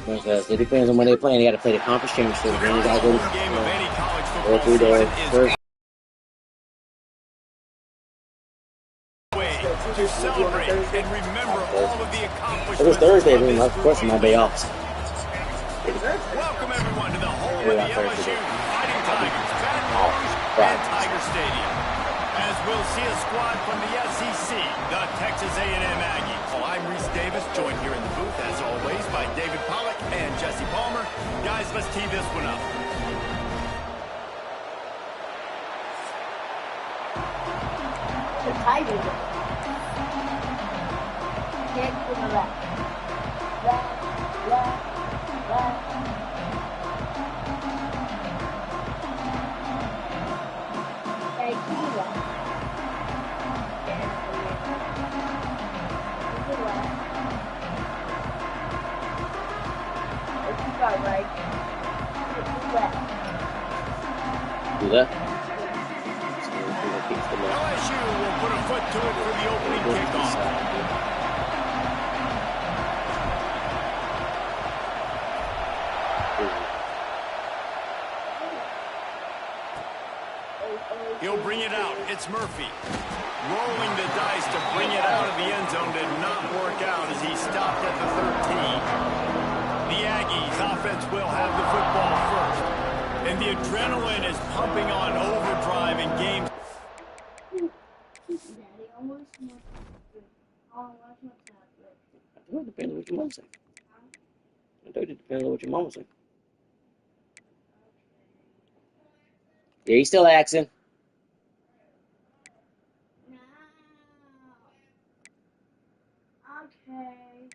Because it depends on when they're playing. They got to play the conference championship. Then they got to go through the first. To celebrate and remember all of the accomplishments. It was Thursday, man. Of course, my day off. Welcome everyone to the home of the LSU Fighting Tigers, Baton Rouge and Tiger Stadium. As we'll see a squad from the SEC, the Texas A&M Aggies. I'm Reese Davis, joined here in the booth, as always, by David Pollack and Jesse Palmer. Guys, let's tee this one up. The Tigers. Kick to the left. Left. Okay, to the left. To the left. Let's start right. To the left. Do that. LSU will put a foot to it for the opening kickoff. He'll bring it out. It's Murphy. Rolling the dice to bring it out of the end zone did not work out as he stopped at the 13. The Aggies offense will have the football first. And the adrenaline is pumping on overdrive in games. It depends on what your mom say. It depends on what your mama say. Yeah, he's still asking. No. Okay.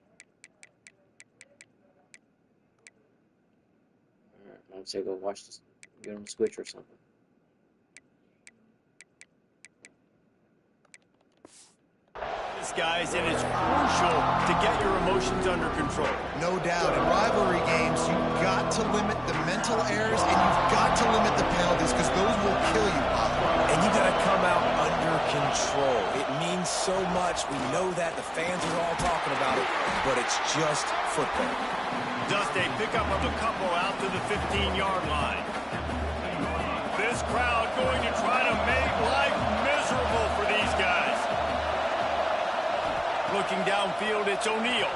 Alright, I'll say go watch this. Get him a switch or something. Guys, and it's crucial to get your emotions under control. No doubt. In rivalry games, you've got to limit the mental errors and you've got to limit the penalties because those will kill you, Bob. And you got to come out under control. It means so much. We know that. The fans are all talking about it, but it's just football. Just a pickup of a couple out to the 15-yard line. This crowd going to try to make life miserable for these guys. Looking downfield, it's O'Neal.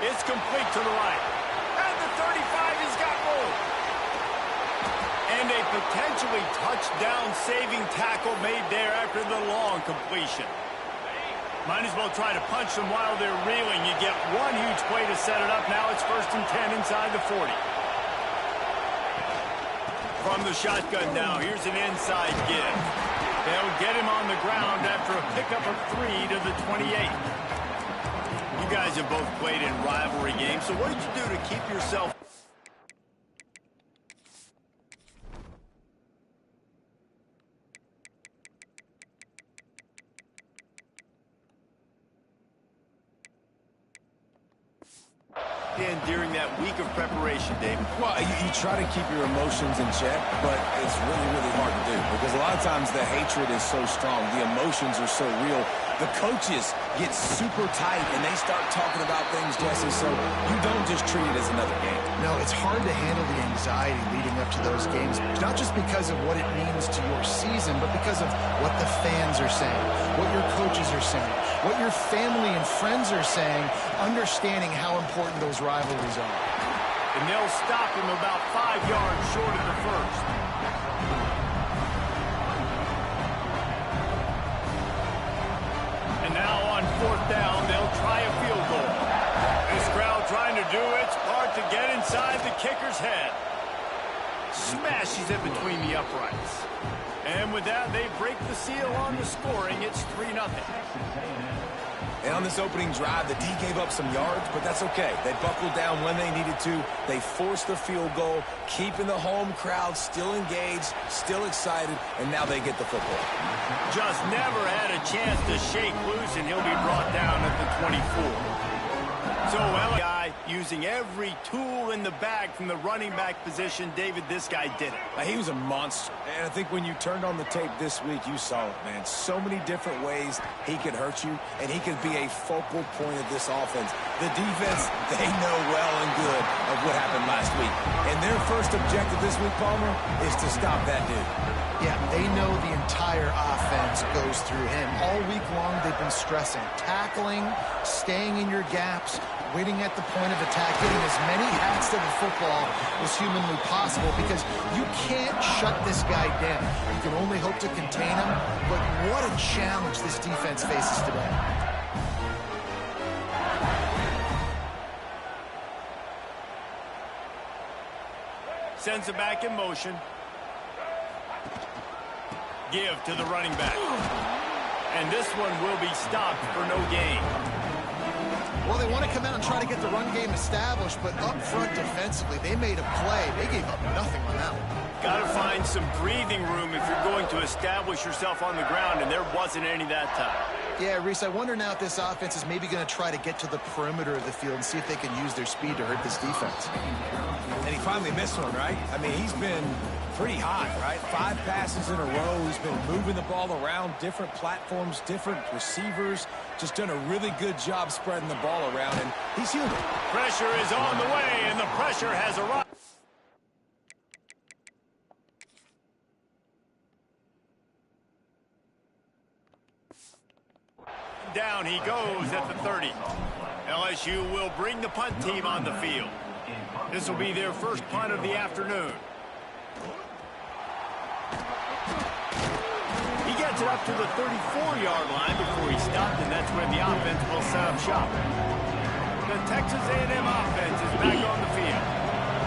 It's complete to the right. And the 35 has got room. And a potentially touchdown-saving tackle made there after the long completion. Might as well try to punch them while they're reeling. You get one huge play to set it up. Now it's 1st and 10 inside the 40. From the shotgun now, here's an inside give. They'll get him on the ground after a pickup of 3 to the 28. You guys have both played in rivalry games, so what did you do to keep yourself... during that week of preparation, David? Well, you try to keep your emotions in check, but it's really, really hard to do because a lot of times the hatred is so strong. The emotions are so real. The coaches get super tight and they start talking about things, Jesse, so you don't just treat it as another game. No, it's hard to handle the anxiety leading up to those games, not just because of what it means to your season, but because of what the fans are saying, what your coaches are saying, what your family and friends are saying, understanding how important those rivalries are. And they'll stop him about 5 yards short of the first. And now on 4th down, they'll try a field goal. This crowd trying to do its part to get inside the kicker's head. Smashes it between the uprights. And with that, they break the seal on the scoring. It's 3-0. And on this opening drive, the D gave up some yards, but that's okay. They buckled down when they needed to. They forced the field goal, keeping the home crowd still engaged, still excited, and now they get the football. Just never had a chance to shake loose, and he'll be brought down at the 24. So, guy, Using every tool in the bag from the running back position, David, this guy did it. He was a monster. And I think when you turned on the tape this week, you saw it, man. So many different ways he could hurt you, and he could be a focal point of this offense. The defense, they know well and good of what happened last week. And their first objective this week, Palmer, is to stop that dude. Yeah, they know the entire offense goes through him. All week long, they've been stressing tackling, staying in your gaps, winning at the point of attack, getting as many hats to the football as humanly possible, because you can't shut this guy down. You can only hope to contain him, but what a challenge this defense faces today. Sends it back in motion. Give to the running back. And this one will be stopped for no gain. Well, they want to come out and try to get the run game established, but up front defensively, they made a play. They gave up nothing on that one. Got to find some breathing room if you're going to establish yourself on the ground, and there wasn't any that time. Yeah, Reese, I wonder now if this offense is maybe going to try to get to the perimeter of the field and see if they can use their speed to hurt this defense. And he finally missed one, right? I mean, he's been pretty hot, right? 5 passes in a row. He's been moving the ball around, different platforms, different receivers. Just done a really good job spreading the ball around, and he's human. Pressure is on the way, and the pressure has arrived. Down he goes at the 30. LSU will bring the punt team on the field. This will be their first punt of the afternoon. He gets it up to the 34-yard line before he stopped, and that's where the offense will set up shop. The Texas A&M offense is back on the field.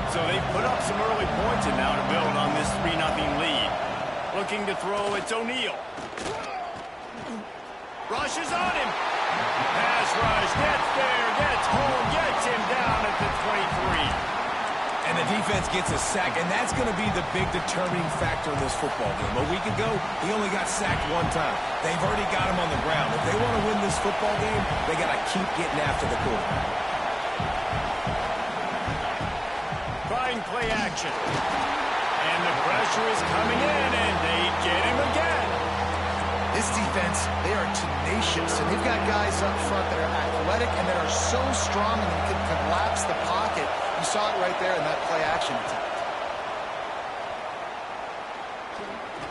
So they put up some early points and now to build on this 3-0 lead. Looking to throw, it's O'Neal. Rushes on him. Pass rush, gets there, gets home, gets him down at the 23. And the defense gets a sack, and that's going to be the big determining factor in this football game. A week ago, he only got sacked 1 time. They've already got him on the ground. If they want to win this football game, they got to keep getting after the quarterback. Trying play action. And the pressure is coming in, and they get him again. This defense, they are tenacious, and they've got guys up front that are athletic and that are so strong and can collapse the pocket. You saw it right there in that play action attempt.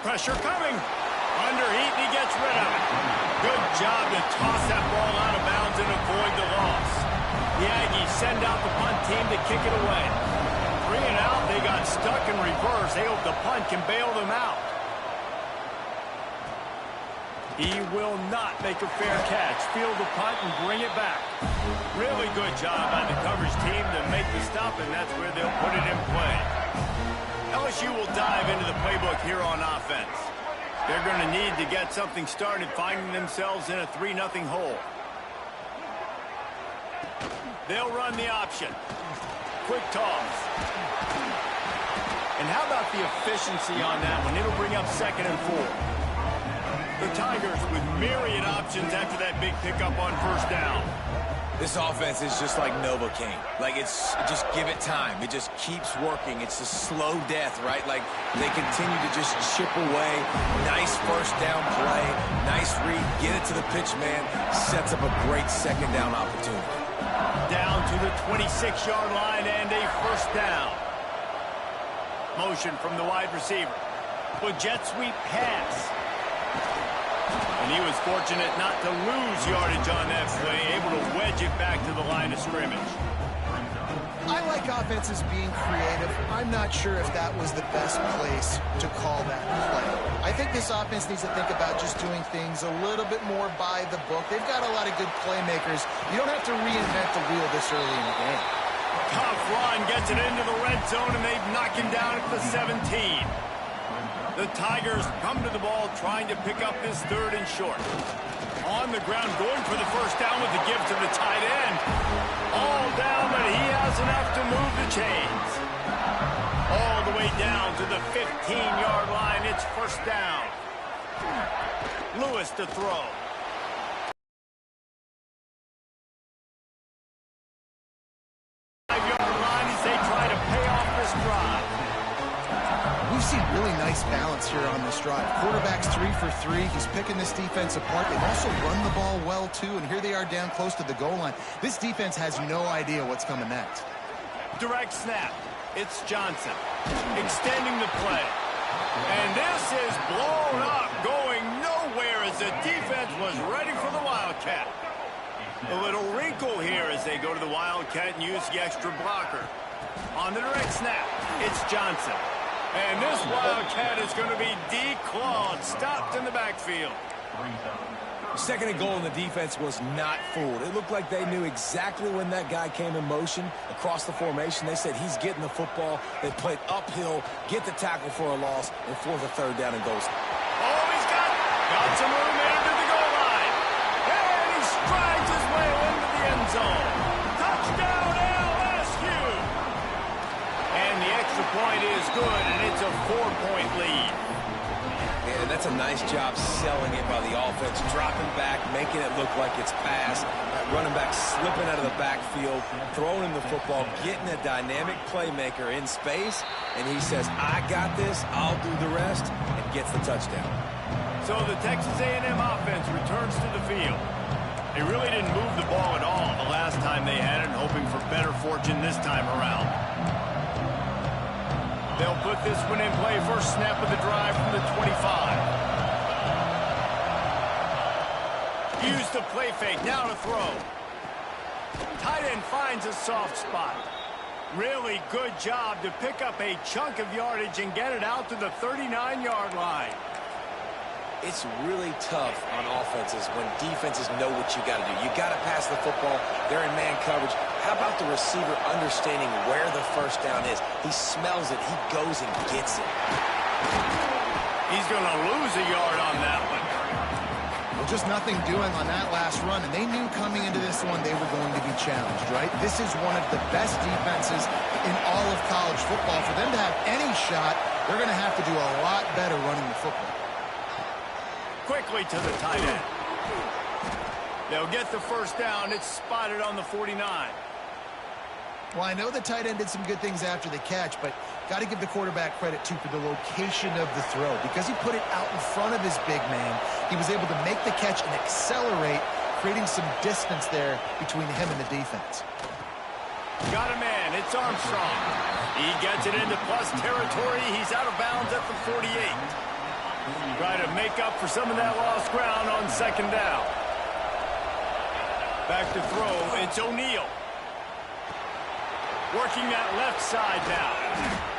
Pressure coming. Under heat, and he gets rid of it. Good job to toss that ball out of bounds and avoid the loss. The Aggies send out the punt team to kick it away. 3 and out, they got stuck in reverse. They hope the punt can bail them out. He will not make a fair catch. Field the punt and bring it back. Really good job by the coverage team to make the stop, and that's where they'll put it in play. LSU will dive into the playbook here on offense. They're going to need to get something started, finding themselves in a 3-0 hole. They'll run the option. Quick toss. And how about the efficiency on that one? It'll bring up 2nd and 4. The Tigers with myriad options after that big pickup on 1st down. This offense is just like Novocaine. Like, it's just give it time. It just keeps working. It's a slow death, right? Like, they continue to just chip away. Nice 1st down play. Nice read. Get it to the pitch man. Sets up a great 2nd down opportunity. Down to the 26-yard line and a 1st down. Motion from the wide receiver. With jet sweep pass. And he was fortunate not to lose yardage on that play, able to wedge it back to the line of scrimmage. I like offenses being creative. I'm not sure if that was the best place to call that play. I think this offense needs to think about just doing things a little bit more by the book. They've got a lot of good playmakers. You don't have to reinvent the wheel this early in the game. Tough run gets it into the red zone, and they've knocked him down at the 17. The Tigers come to the ball trying to pick up this 3rd and short. On the ground, going for the 1st down with the give to the tight end. All down, but he has enough to move the chains. All the way down to the 15-yard line. It's 1st down. Lewis to throw. see really nice balance here on this drive. Quarterback's 3 for 3. He's picking this defense apart. They've also run the ball well, too, and here they are down close to the goal line. This defense has no idea what's coming next. Direct snap. It's Johnson extending the play. And this is blown up, going nowhere as the defense was ready for the Wildcat. A little wrinkle here as they go to the Wildcat and use the extra blocker. On the direct snap, it's Johnson. And this Wildcat is going to be declawed, stopped in the backfield. Second and goal, and the defense was not fooled. It looked like they knew exactly when that guy came in motion across the formation. They said he's getting the football. They played uphill, get the tackle for a loss, and force a third down and goes. Oh, he's got some room into the goal line. And he strides his way into the end zone. Touchdown, LSU. And the extra point is good, and it's a 4-point lead. And that's a nice job selling it by the offense, dropping back, making it look like it's pass. That running back slipping out of the backfield, throwing him the football, getting a dynamic playmaker in space, and he says, I got this, I'll do the rest, and gets the touchdown. So the Texas A&M offense returns to the field. They really didn't move the ball at all the last time they had it, hoping for better fortune this time around. They'll put this one in play. First snap of the drive from the 25. Use the play fake. Now to throw. Tight end finds a soft spot. Really good job to pick up a chunk of yardage and get it out to the 39-yard line. It's really tough on offenses when defenses know what you got to do. You got to pass the football. They're in man coverage. How about the receiver understanding where the first down is? He smells it. He goes and gets it. He's going to lose a yard on that one. Well, just nothing doing on that last run, and they knew coming into this one they were going to be challenged, right? This is one of the best defenses in all of college football. For them to have any shot, they're going to have to do a lot better running the football. Quickly to the tight end. They'll get the first down. It's spotted on the 49. Well, I know the tight end did some good things after the catch, but got to give the quarterback credit, too, for the location of the throw. Because he put it out in front of his big man, he was able to make the catch and accelerate, creating some distance there between him and the defense. Got a man. It's Armstrong. He gets it into plus territory. He's out of bounds at the 48. Try to make up for some of that lost ground on second down. Back to throw, it's O'Neal. Working that left side now.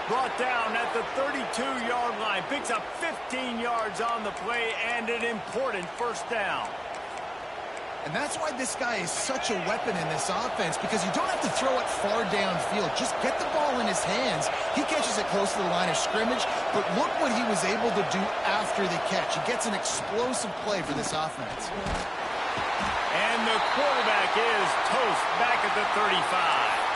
Brought down at the 32-yard line. Picks up 15 yards on the play and an important first down. And that's why this guy is such a weapon in this offense, because you don't have to throw it far downfield. Just get the ball in his hands. He catches it close to the line of scrimmage, but look what he was able to do after the catch. He gets an explosive play for this offense. And the quarterback is toast back at the 35.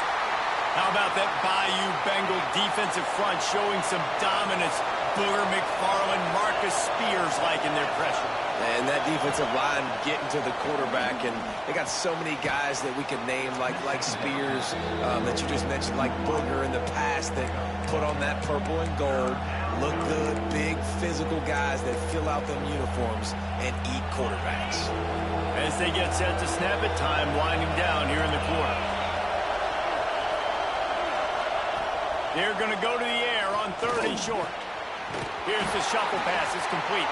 How about that Bayou Bengal defensive front showing some dominance? Booger McFarland, Marcus Spears liking their pressure. And that defensive line getting to the quarterback, and they got so many guys that we could name, like Spears, that you just mentioned, like Booger in the past, that put on that purple and gold, look good, big physical guys that fill out them uniforms and eat quarterbacks. As they get set to snap it, time winding down here in the quarter. They're going to go to the air on third and short. Here's the shuffle pass. It's complete.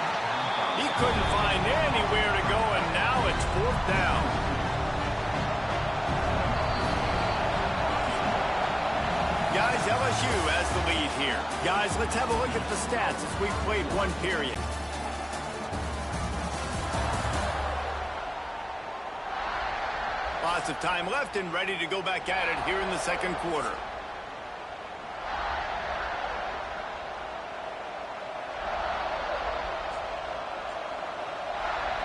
He couldn't find anywhere to go, and now it's fourth down. Guys, LSU has the lead here. Guys, let's have a look at the stats as we've played one period. Lots of time left and ready to go back at it here in the second quarter.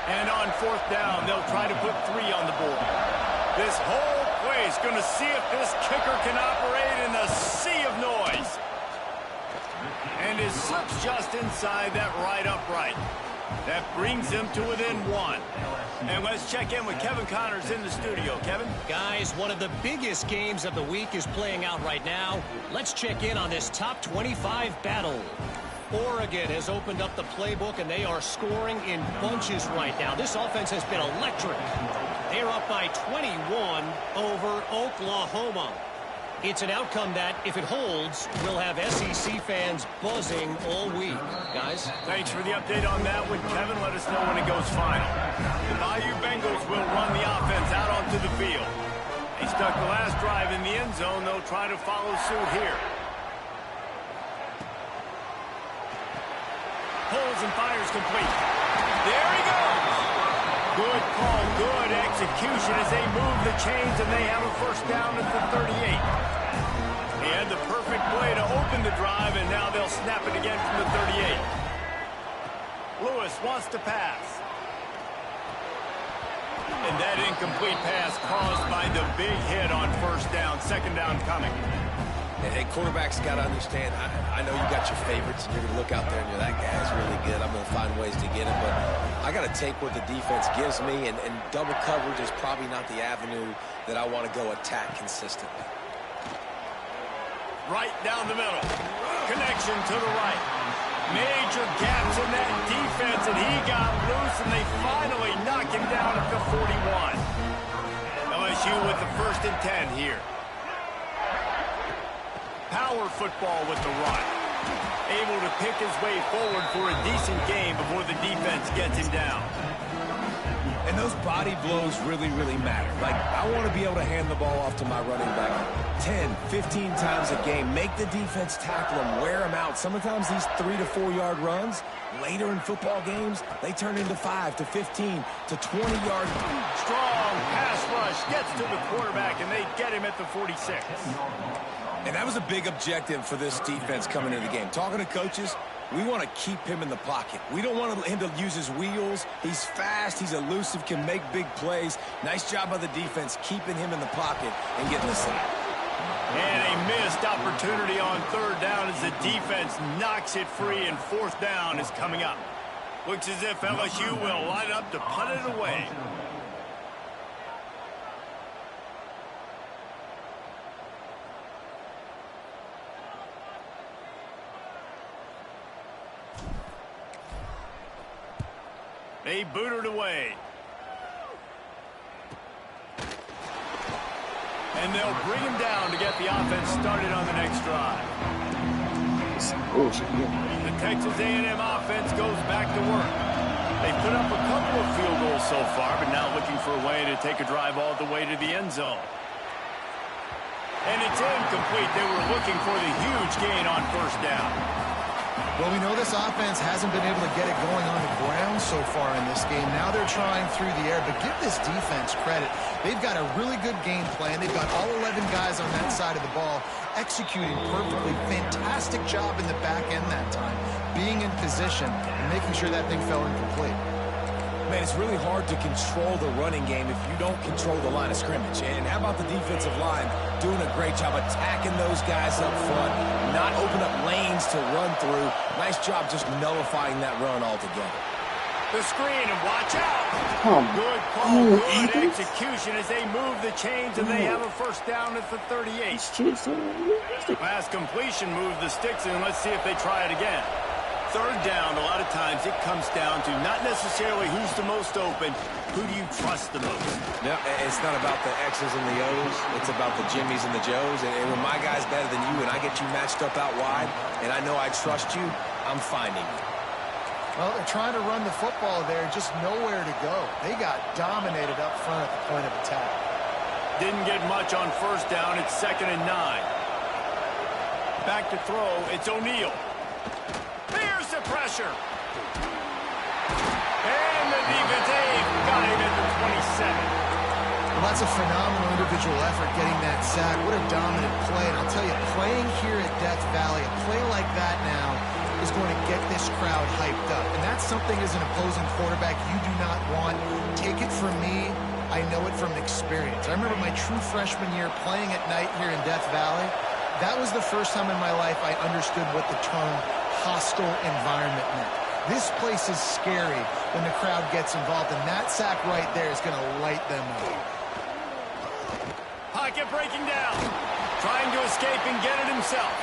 And on fourth down, they'll try to put 3 on the board. This whole place going to see if this kicker can operate in a sea of noise. And his slips just inside that right upright. That brings him to within 1. And let's check in with Kevin Connors in the studio. Kevin? Guys, one of the biggest games of the week is playing out right now. Let's check in on this top 25 battle. Oregon has opened up the playbook, and they are scoring in bunches right now. This offense has been electric. They are up by 21 over Oklahoma. It's an outcome that, if it holds, will have SEC fans buzzing all week. Guys? Thanks for the update on that one, Kevin. Let us know when it goes final. The Bayou Bengals will run the offense out onto the field. They stuck the last drive in the end zone. They'll try to follow suit here. Pulls and fires complete. There he goes. Good call, good execution as they move the chains, and they have a first down at the 38. He had the perfect play to open the drive, and now they'll snap it again from the 38. Lewis wants to pass. And that incomplete pass caused by the big hit on first down. Second down coming. Hey, quarterbacks got to understand, I know you got your favorites, and you're going to look out there and you're, that guy's really good. I'm going to find ways to get him, but I got to take what the defense gives me, and double coverage is probably not the avenue that I want to go attack consistently. Right down the middle. Connection to the right. Major gaps in that defense, and he got loose, and they finally knock him down at the 41. LSU with the 1st and 10 here. Power football with the run. Able to pick his way forward for a decent game before the defense gets him down. And those body blows really, really matter. Like, I want to be able to hand the ball off to my running back 10, 15 times a game. Make the defense tackle him, wear him out. Sometimes these 3 to 4 yard runs, later in football games, they turn into 5 to 15 to 20 yard. Strong pass rush gets to the quarterback, and they get him at the 46. And that was a big objective for this defense coming into the game. Talking to coaches, we want to keep him in the pocket. We don't want him to use his wheels. He's fast. He's elusive, can make big plays. Nice job by the defense keeping him in the pocket and getting the sack. And a missed opportunity on 3rd down as the defense knocks it free, and 4th down is coming up. Looks as if LSU will line up to punt it away. They boot it away. And they'll bring him down to get the offense started on the next drive. The Texas A&M offense goes back to work. They put up a couple of field goals so far, but now looking for a way to take a drive all the way to the end zone. And it's incomplete. They were looking for the huge gain on first down. Well, we know this offense hasn't been able to get it going on the ground so far in this game. Now they're trying through the air, but give this defense credit. They've got a really good game plan. They've got all 11 guys on that side of the ball executing perfectly. Fantastic job in the back end that time, being in position and making sure that thing fell incomplete. Man, it's really hard to control the running game if you don't control the line of scrimmage. And how about the defensive line doing a great job attacking those guys up front, not open up lanes to run through. Nice job just nullifying that run altogether. The screen, and watch out. Good call, good execution as they move the chains, and they have a first down at the 38. Last completion moved the sticks, and let's see if they try it again. 3rd down, a lot of times it comes down to not necessarily who's the most open, who do you trust the most? No, it's not about the X's and the O's. It's about the Jimmies and the Joes. And when my guy's better than you and I get you matched up out wide, and I know I trust you, I'm finding you. Well, they're trying to run the football there, just nowhere to go. They got dominated up front at the point of attack. Didn't get much on first down. It's 2nd and 9. Back to throw. It's O'Neal. There's the pressure. And the defense got him at the 27. Well, that's a phenomenal individual effort getting that sack. What a dominant play. And I'll tell you, playing here at Death Valley, a play like that now is going to get this crowd hyped up. And that's something as an opposing quarterback you do not want. Take it from me. I know it from experience. I remember my true freshman year playing at night here in Death Valley. That was the first time in my life I understood what the term hostile environment meant. This place is scary when the crowd gets involved, and that sack right there is going to light them up. Pocket breaking down. Trying to escape and get it himself.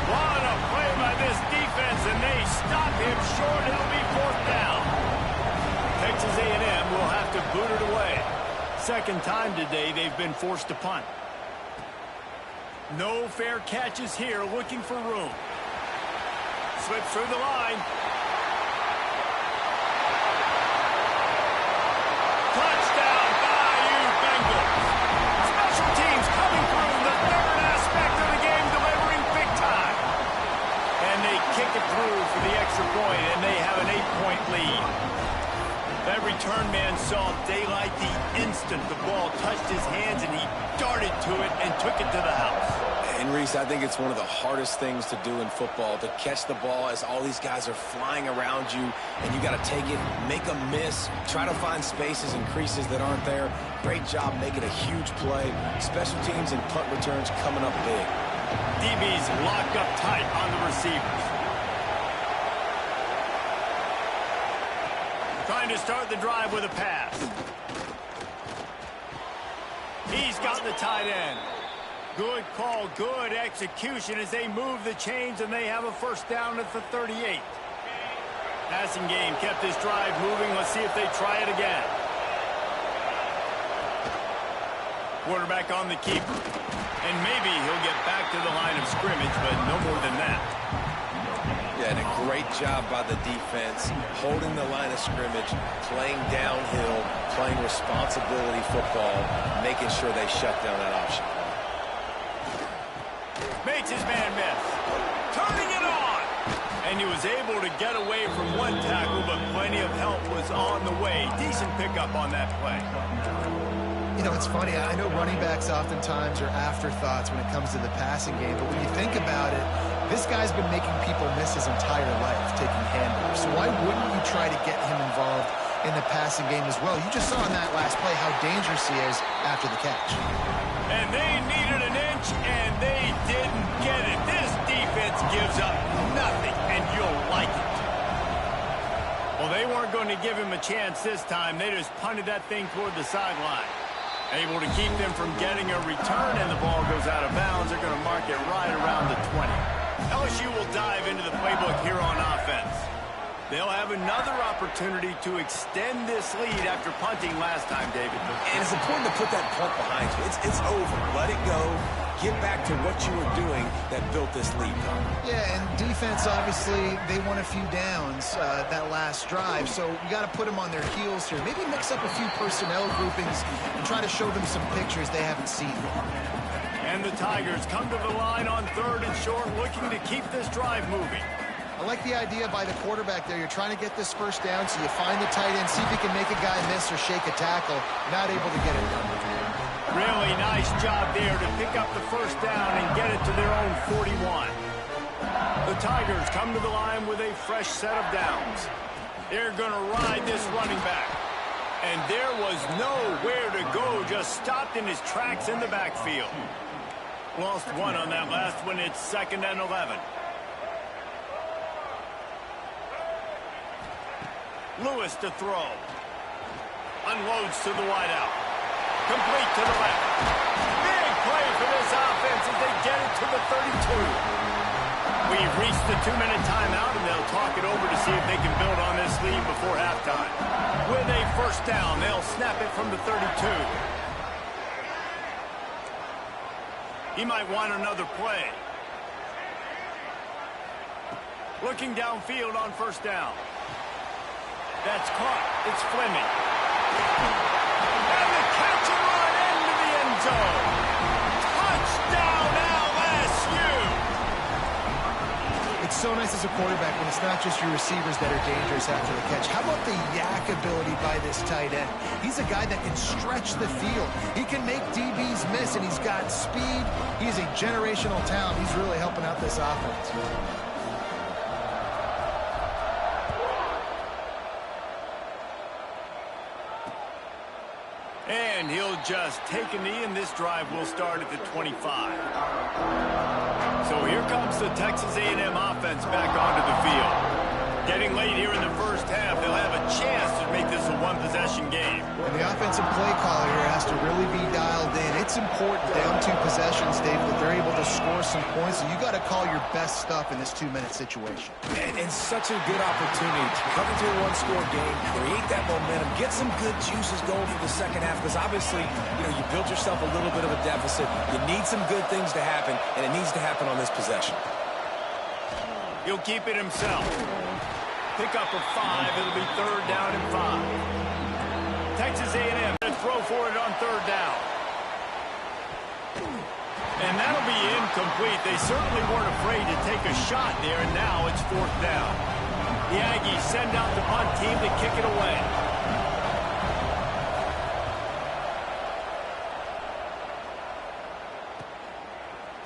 What a play by this defense, and they stop him short. It'll be 4th down. Texas A&M will have to boot it away. Second time today they've been forced to punt. No fair catches here, looking for room. Slips through the line. Touchdown, Bayou Bengals. Special teams coming through, the third aspect of the game, delivering big time. And they kick it through for the extra point, and they have an 8-point lead. That return man saw daylight the instant the ball touched his hands, and he darted to it and took it to the house. And, Reese, I think it's one of the hardest things to do in football, to catch the ball as all these guys are flying around you, and you got to take it, make a miss, try to find spaces and creases that aren't there. Great job making a huge play. Special teams and punt returns coming up big. DB's locked up tight on the receivers. Trying to start the drive with a pass. He's got the tight end. Good call, good execution as they move the chains, and they have a 1st down at the 38. Passing game kept this drive moving. Let's see if they try it again. Quarterback on the keeper. And maybe he'll get back to the line of scrimmage, but no more than that. Yeah, and a great job by the defense, holding the line of scrimmage, playing downhill, playing responsibility football, making sure they shut down that option. Makes his man miss. Turning it on. And he was able to get away from one tackle, but plenty of help was on the way. Decent pickup on that play. You know, it's funny. I know running backs oftentimes are afterthoughts when it comes to the passing game, but when you think about it, this guy's been making people miss his entire life taking handoffs. So why wouldn't you try to get him involved in the passing game as well? You just saw in that last play how dangerous he is after the catch. And they needed an inch, and they didn't get it. This defense gives up nothing, and you'll like it. Well, they weren't going to give him a chance this time. They just punted that thing toward the sideline. Able to keep them from getting a return, and the ball goes out of bounds. They're going to mark it right around the 20. LSU will dive into the playbook here on offense. They'll have another opportunity to extend this lead after punting last time, David. And it's important to put that punt behind you. It's over. Let it go. Get back to what you were doing that built this lead, Tom. Yeah, and defense, obviously, they won a few downs that last drive, so you got to put them on their heels here. Maybe mix up a few personnel groupings and try to show them some pictures they haven't seen. And the Tigers come to the line on 3rd and short, looking to keep this drive moving. I like the idea by the quarterback there. You're trying to get this 1st down, so you find the tight end, see if you can make a guy miss or shake a tackle. Not able to get it done. Really nice job there to pick up the 1st down and get it to their own 41. The Tigers come to the line with a fresh set of downs. They're going to ride this running back. And there was nowhere to go, just stopped in his tracks in the backfield. Lost one on that last one. It's 2nd and 11. Lewis to throw. Unloads to the wideout. Complete to the left. Big play for this offense as they get it to the 32. We've reached the 2-minute timeout, and they'll talk it over to see if they can build on this lead before halftime. With a 1st down, they'll snap it from the 32. He might want another play. Looking downfield on 1st down. That's caught. It's Fleming. And the catch and run into the end zone. Touchdown LSU. It's so nice as a quarterback when it's not just your receivers that are dangerous after the catch. How about the yak ability by this tight end? He's a guy that can stretch the field. He can make DBs miss, and he's got speed. He's a generational talent. He's really helping out this offense. And he'll just take a knee, and this drive will start at the 25. So here comes the Texas A&M offense back onto the field. Getting late here in the 1st half, they'll have a chance to make this a 1 one-possession game. And the offensive play caller here has to really be dialed in. It's important down 2 possessions, Dave, that they're able to score some points. So you got to call your best stuff in this 2-minute situation. And such a good opportunity to come into a one-score game, create that momentum, get some good juices going for the second half, because obviously, you built yourself a little bit of a deficit. You need some good things to happen, and it needs to happen on this possession. He'll keep it himself. Pick up of 5. It'll be 3rd down and 5. Texas A&M going to throw for it on 3rd down. And that'll be incomplete. They certainly weren't afraid to take a shot there, and now it's 4th down. The Aggies send out the punt team to kick it away.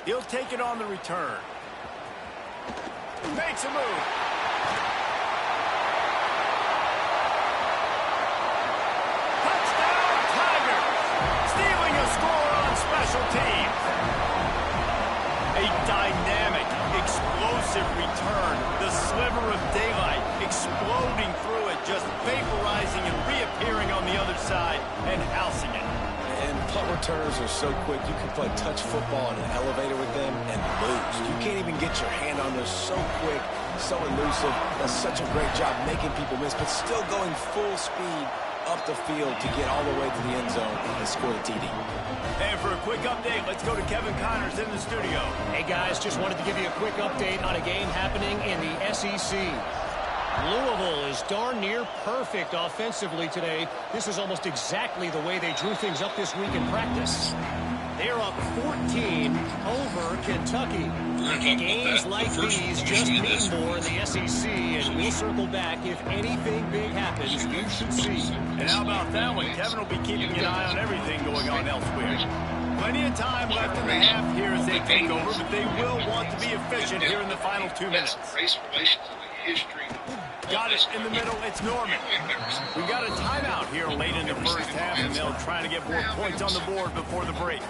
He'll take it on the return. Makes a move. Touchdown, Tigers! Stealing a score on special teams. A dynamic, explosive return. The sliver of daylight exploding through it, just vaporizing and reappearing on the other side and housing it. And punt returners are so quick. You can play touch football in an elevator with them and lose. You can't even get your hand on them. So quick, so elusive. Does such a great job making people miss, but still going full speed up the field to get all the way to the end zone and score the TD. And for a quick update, let's go to Kevin Connors in the studio. Hey, guys, just wanted to give you a quick update on a game happening in the SEC. Louisville is darn near perfect offensively today. This is almost exactly the way they drew things up this week in practice. They're up 14 over Kentucky. Games like these just mean more in the SEC, and we'll circle back if anything big happens. You should see. And how about that one? Kevin will be keeping an eye on everything going on elsewhere. Plenty of time left in the half here as they take over, but they will want to be efficient here in the final 2 minutes. Got it in the middle. It's Norman. We got a timeout here late in the first half, and they'll try to get more points on the board before the break.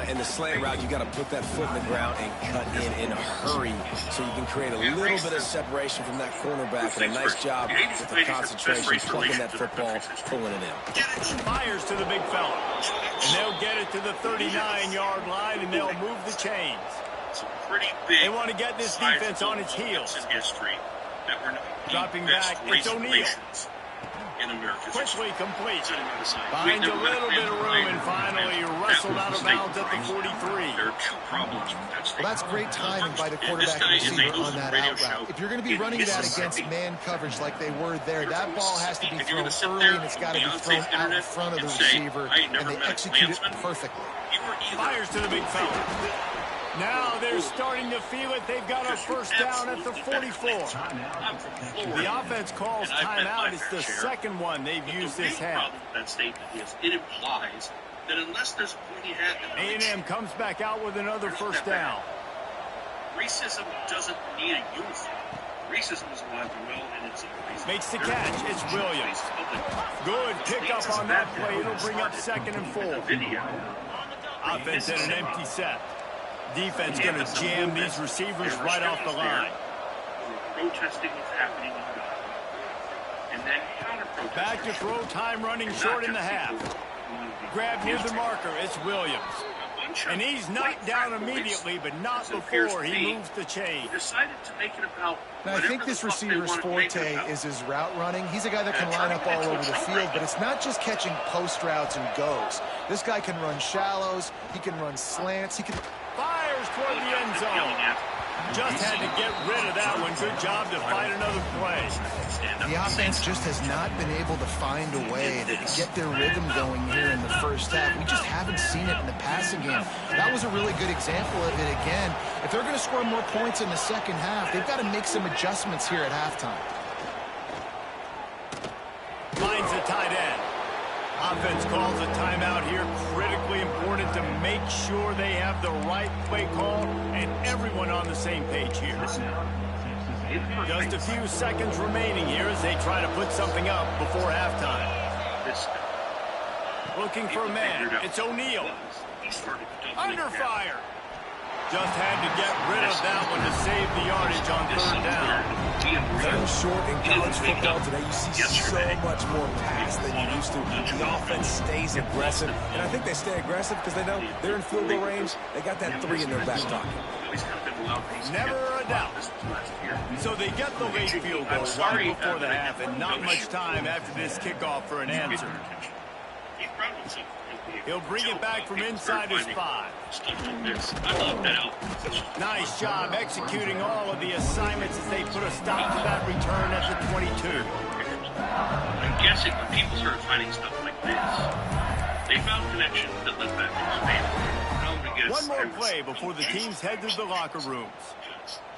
In the slant route, you got to put that foot in the ground and cut in a hurry so you can create a little bit of separation from that cornerback. And a nice job with the concentration, plucking that football, pulling it in. Fires to the big fella. And they'll get it to the 39-yard line, and they'll move the chains. They want to get this defense on its heels. Dropping back, it's O'Neal. Quickly complete. Finds a little bit of room and finally wrestled out of bounds at the 43. Well, that's great timing by the quarterback and receiver on that out route. If you're going to be running that against man coverage like they were there, that ball has to be thrown early and it's got to be thrown out in front of the receiver, and they execute it perfectly. Fires to the big fella. Now they're starting to feel it. They've got a first down at the 44. The offense calls timeout. It's the second one they've used this half. That statement is it implies that unless there's a point he had, A&M comes back out with another first down. Racism doesn't need a uniform. Racism is alive and well, and it's makes the catch. It's Williams. Good pickup on that play. It'll bring up 2nd and 4. Offense at an empty set. Defense going to jam these receivers right off the line. Protesting what's happening and then counter-protesting. Back to throw time, running short in the half. Grab near the marker. It's Williams. And he's knocked down immediately, but not before he moves the chain. Decided to make it about. Now, I think this receiver's forte is his route running. He's a guy that can line up all over the field, but it's not just catching post routes and goes. This guy can run shallows. He can run slants. He can fires toward the end zone. Just had to get rid of that one. Good job to find another play. The offense just has not been able to find a way to get their rhythm going here in the first half. We just haven't seen it in the passing game. That was a really good example of it again. If they're going to score more points in the second half, they've got to make some adjustments here at halftime. Finds a tight end. Offense calls a timeout here. Critically important to make sure they have the right play call and everyone on the same page here. Just a few seconds remaining here as they try to put something up before halftime. Looking for a man. It's O'Neal. Under fire. Just had to get rid of that one to save the yardage on third down. Very short in college football today. You see so much more pass than you used to. The offense stays aggressive, and I think they stay aggressive because they know they're in field goal range. They got that 3 in their back pocket. Never a doubt. So they get the late field goal right before the half, and not much time after this kickoff for an answer. He'll bring it back from inside his 5. Nice job executing all of the assignments as they put a stop to that return at the 22. I'm guessing when people started finding stuff like this, they found connections that led back to his favor. One more play before the teams head to the locker rooms.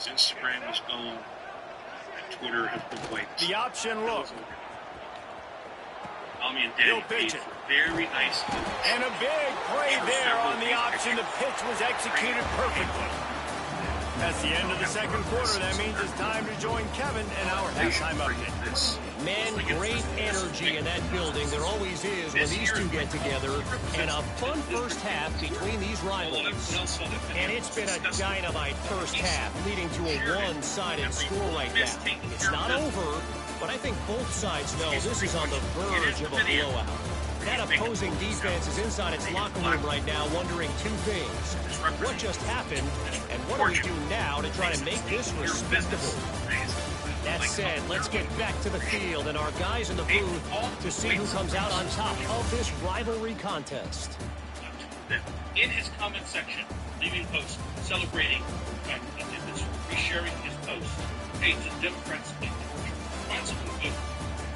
Instagram was gone, and Twitter has been wiped. The option look. Mommy and Daddy paid for very nice. And a big play there on the option. The pitch was executed perfectly. That's the end of the second quarter. That means it's time to join Kevin and our halftime update. Man, great energy in that building. There always is when these two get together. And a fun first half between these rivals. And it's been a dynamite first half, leading to a one-sided score right now. It's not over, but I think both sides know this is on the verge of a blowout. That opposing defense is inside its locker room right now wondering 2 things. What just happened, and what do we do now to try to make this respectable? That said, let's get back to the field and our guys in the booth to see who comes out on top of this rivalry contest. In his comment section, leaving posts celebrating the fact that he was resharing his post. Hey, the Democrats make find someone good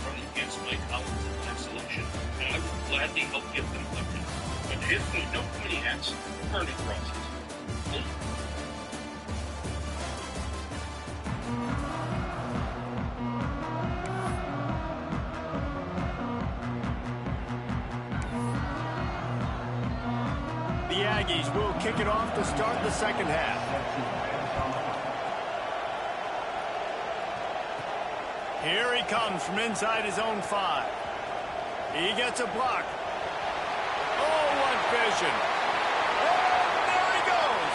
running against Mike Collins in the next election, and I would gladly help get them elected. But to his point, no pointy hats, burning crosses. The Aggies will kick it off to start the second half. Here he comes from inside his own 5. He gets a block. Oh, what vision. And there he goes.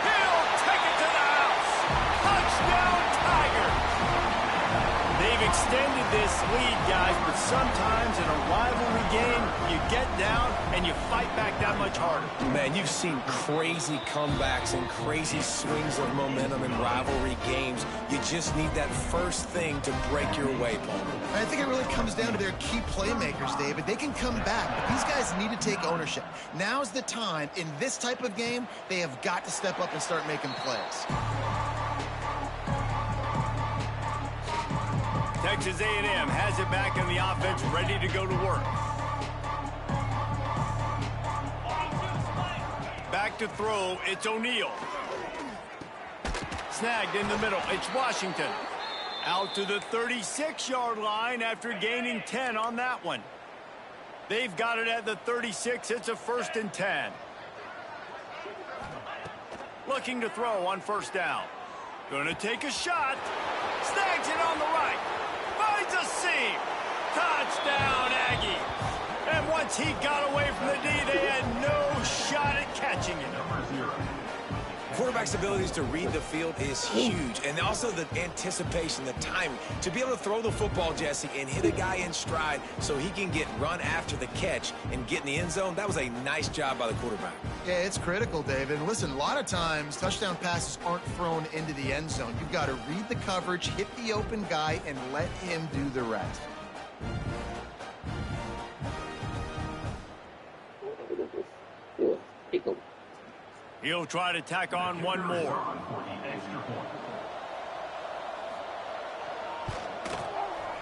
He'll take it to the house. Touchdown, Tiger. They've extended this lead, guys, but sometimes in a rivalry game, you get down and you fight back that much harder. Man, you've seen crazy comebacks and crazy swings of momentum in rivalry games. You just need that first thing to break your way, Paul. I think it really comes down to their key playmakers, David. They can come back, but these guys need to take ownership. Now's the time. In this type of game, they have got to step up and start making plays. Texas A&M has it back in the offense, ready to go to work. Back to throw, it's O'Neal. Snagged in the middle, it's Washington. Out to the 36-yard line after gaining 10 on that one. They've got it at the 36, it's a 1st and 10. Looking to throw on first down. Gonna take a shot. Snags it on the right. Finds a seam. Touchdown, Aggie. And once he got away from the D, they had no shot at catching it. Quarterback's abilities to read the field is huge, and also the anticipation, the timing. To be able to throw the football, Jesse, and hit a guy in stride so he can get run after the catch and get in the end zone, that was a nice job by the quarterback. Yeah, it's critical, David. And listen, a lot of times, touchdown passes aren't thrown into the end zone. You've got to read the coverage, hit the open guy, and let him do the rest. He'll try to tack on one more.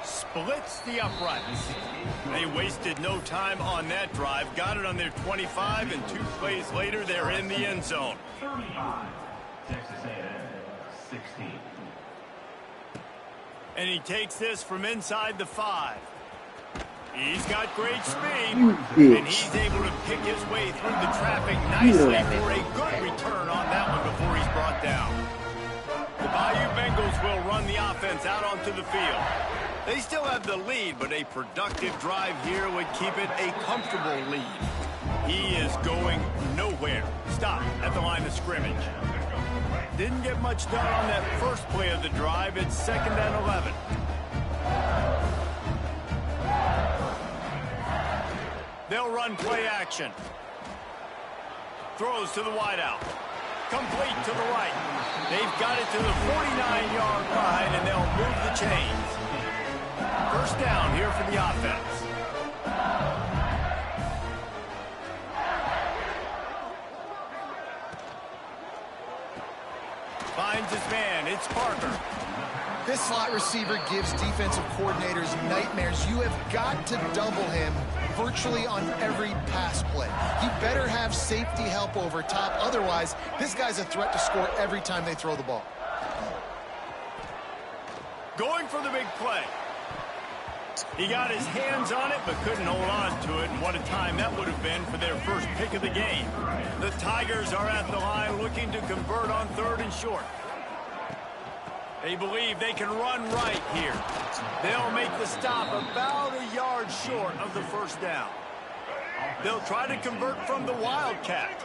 Splits the uprights. They wasted no time on that drive. Got it on their 25, and 2 plays later, they're in the end zone. 35, Texas A&M, 16. And he takes this from inside the 5. He's got great speed, and he's able to pick his way through the traffic nicely for a good return on that one before he's brought down. The Bayou Bengals will run the offense out onto the field. They still have the lead, but a productive drive here would keep it a comfortable lead. He is going nowhere. Stop at the line of scrimmage. Didn't get much done on that first play of the drive. It's 2nd and 11. They'll run play action. Throws to the wideout. Complete to the right. They've got it to the 49-yard line, and they'll move the chains. First down here for the offense. Finds his man. It's Parker. This slot receiver gives defensive coordinators nightmares. You have got to double him virtually on every pass play. You better have safety help over top. Otherwise, this guy's a threat to score every time they throw the ball. Going for the big play. He got his hands on it, but couldn't hold on to it. And what a time that would have been for their first pick of the game. The Tigers are at the line looking to convert on 3rd and short. They believe they can run right here. They'll make the stop about a yard short of the first down. They'll try to convert from the Wildcat.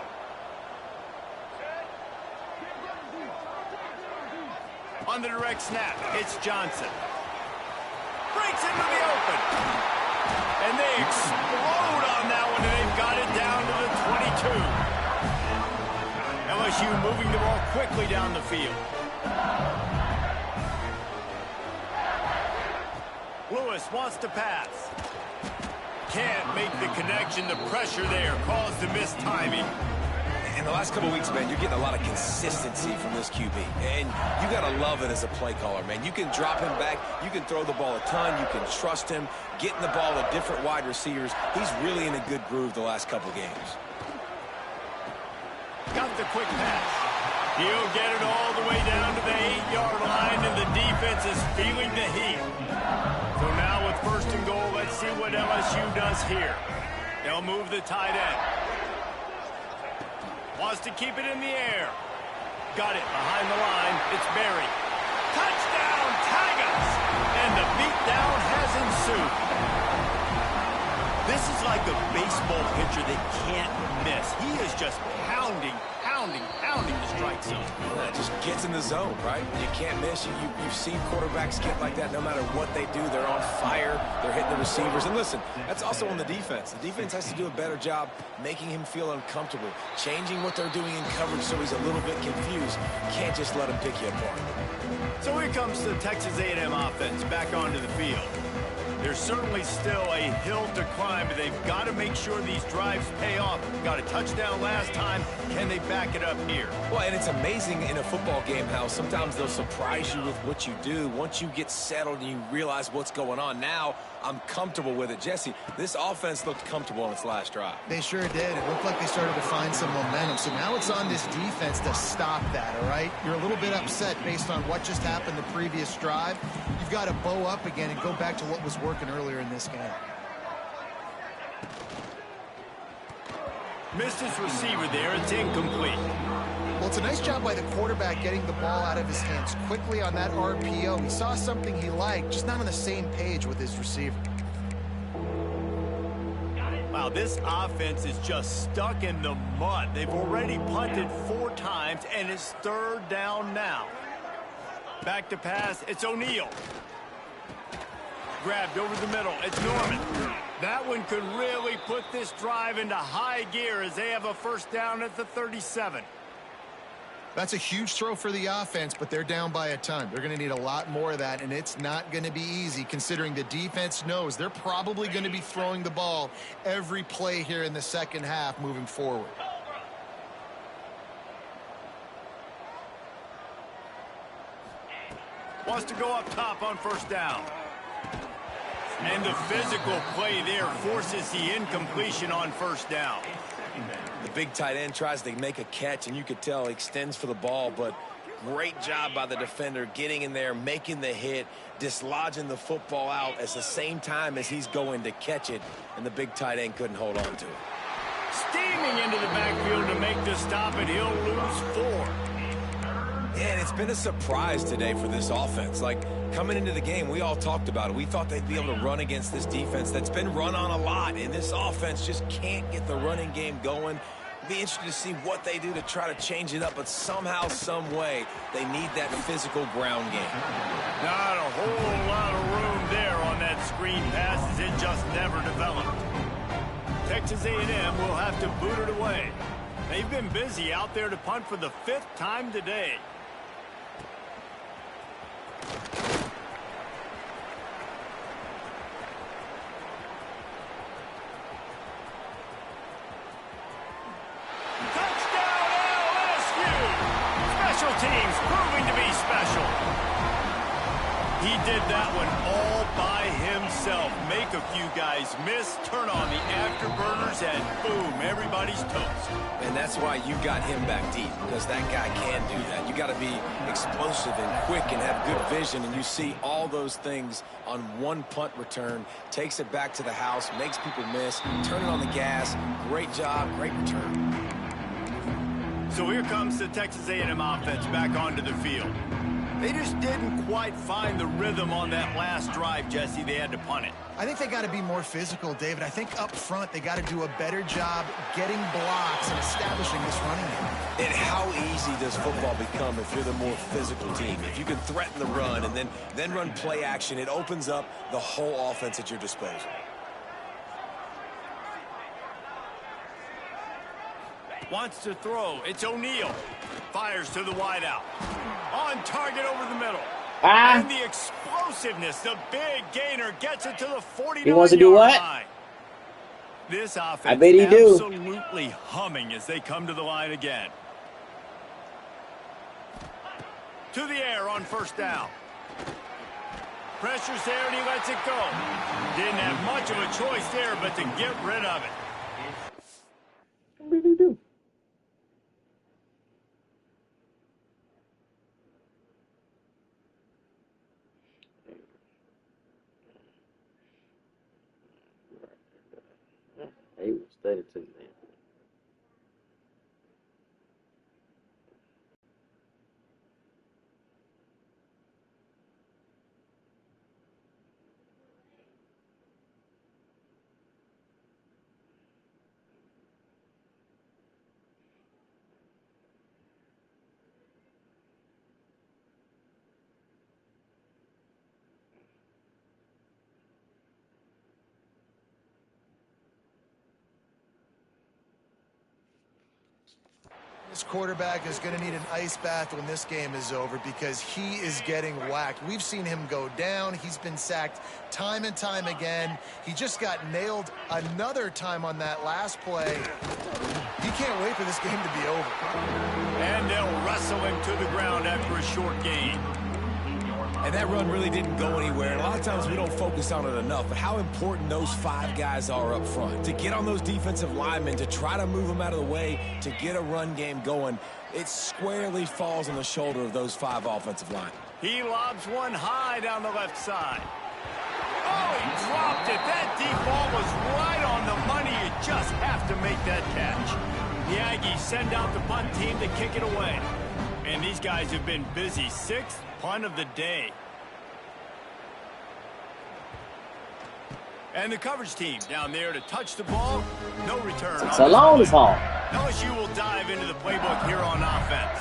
On the direct snap, it's Johnson. Breaks into the open. And they explode on that one, and they've got it down to the 22. LSU moving the ball quickly down the field. Lewis wants to pass. Can't make the connection. The pressure there caused the missed timing. In the last couple of weeks, man, you're getting a lot of consistency from this QB. And you got to love it as a play caller, man. You can drop him back. You can throw the ball a ton. You can trust him. Getting the ball to different wide receivers. He's really in a good groove the last couple games. Got the quick pass. He'll get it all the way down to the 8-yard line, and the defense is feeling the heat. So now with 1st and goal, let's see what LSU does here. They'll move the tight end. Wants to keep it in the air. Got it behind the line. It's Berry. Touchdown, Tigers! And the beatdown has ensued. This is like a baseball pitcher that can't miss. He is just pounding the strike zone. Yeah, just gets in the zone, right? You can't miss. You've seen quarterbacks get like that no matter what they do. They're on fire. They're hitting the receivers. And listen, that's also on the defense. The defense has to do a better job making him feel uncomfortable, changing what they're doing in coverage so he's a little bit confused. Can't just let him pick you apart. So here comes the Texas A&M offense back onto the field. There's certainly still a hill to climb, but they've got to make sure these drives pay off. Got a touchdown last time. Can they back it up here? Well, and it's amazing in a football game how sometimes they'll surprise you with what you do. Once you get settled and you realize what's going on, now I'm comfortable with it. Jesse, this offense looked comfortable on its last drive. They sure did. It looked like they started to find some momentum. So now it's on this defense to stop that, all right? You're a little bit upset based on what just happened the previous drive. You've got to bow up again and go back to what was working earlier in this game. Missed his receiver there. It's incomplete. Well, it's a nice job by the quarterback getting the ball out of his hands quickly on that RPO. He saw something he liked, just not on the same page with his receiver. Wow, this offense is just stuck in the mud. They've already punted 4 times, and it's 3rd down now. Back to pass. It's O'Neal. Grabbed over the middle. It's Norman. That one could really put this drive into high gear as they have a first down at the 37. That's a huge throw for the offense, but they're down by a ton. They're going to need a lot more of that, and it's not going to be easy considering the defense knows they're probably going to be throwing the ball every play here in the second half moving forward. Wants to go up top on first down. And the physical play there forces the incompletion on first down. The big tight end tries to make a catch, and you could tell he extends for the ball, but great job by the defender getting in there, making the hit, dislodging the football out at the same time as he's going to catch it, and the big tight end couldn't hold on to it. Steaming into the backfield to make the stop, and he'll lose 4. Yeah, and it's been a surprise today for this offense. Like, coming into the game, we all talked about it. We thought they'd be able to run against this defense that's been run on a lot, and this offense just can't get the running game going. Be interested to see what they do to try to change it up, but somehow, some way, they need that physical ground game. Not a whole lot of room there on that screen pass as it just never developed. Texas A&M will have to boot it away. They've been busy out there to punt for the 5th time today. Teams proving to be special. He did that one all by himself. Make a few guys miss, turn on the afterburners, and boom, everybody's toast. And that's why you got him back deep, because that guy can do that. You got to be explosive and quick and have good vision, and you see all those things on one punt return. Takes it back to the house, makes people miss, turning on the gas. Great job, great return. So here comes the Texas A&M offense back onto the field. They just didn't quite find the rhythm on that last drive, Jesse. They had to punt it. I think they got to be more physical, David. I think up front they got to do a better job getting blocks and establishing this running game. And how easy does football become if you're the more physical team? If you can threaten the run and then run play action, it opens up the whole offense at your disposal. Wants to throw. It's O'Neal. Fires to the wideout. On target over the middle. And the explosiveness, the big gainer gets it to the 49-yard line. He wants to do what? This offense I bet he absolutely humming as they come to the line again. To the air on 1st down. Pressure's there and he lets it go. Didn't have much of a choice there but to get rid of it. What did he do? He was 32 then. This quarterback is going to need an ice bath when this game is over because he is getting whacked. We've seen him go down. He's been sacked time and time again. He just got nailed another time on that last play. He can't wait for this game to be over. And they'll wrestle him to the ground after a short gain. And that run really didn't go anywhere. And a lot of times we don't focus on it enough, but how important those 5 guys are up front. To get on those defensive linemen, to try to move them out of the way, to get a run game going, it squarely falls on the shoulder of those 5 offensive linemen. He lobs one high down the left side. Oh, he dropped it. That deep ball was right on the money. You just have to make that catch. The Aggies send out the punt team to kick it away. And these guys have been busy. 6th punt of the day. And the coverage team down there to touch the ball. No return. It's a long haul. LSU will dive into the playbook here on offense.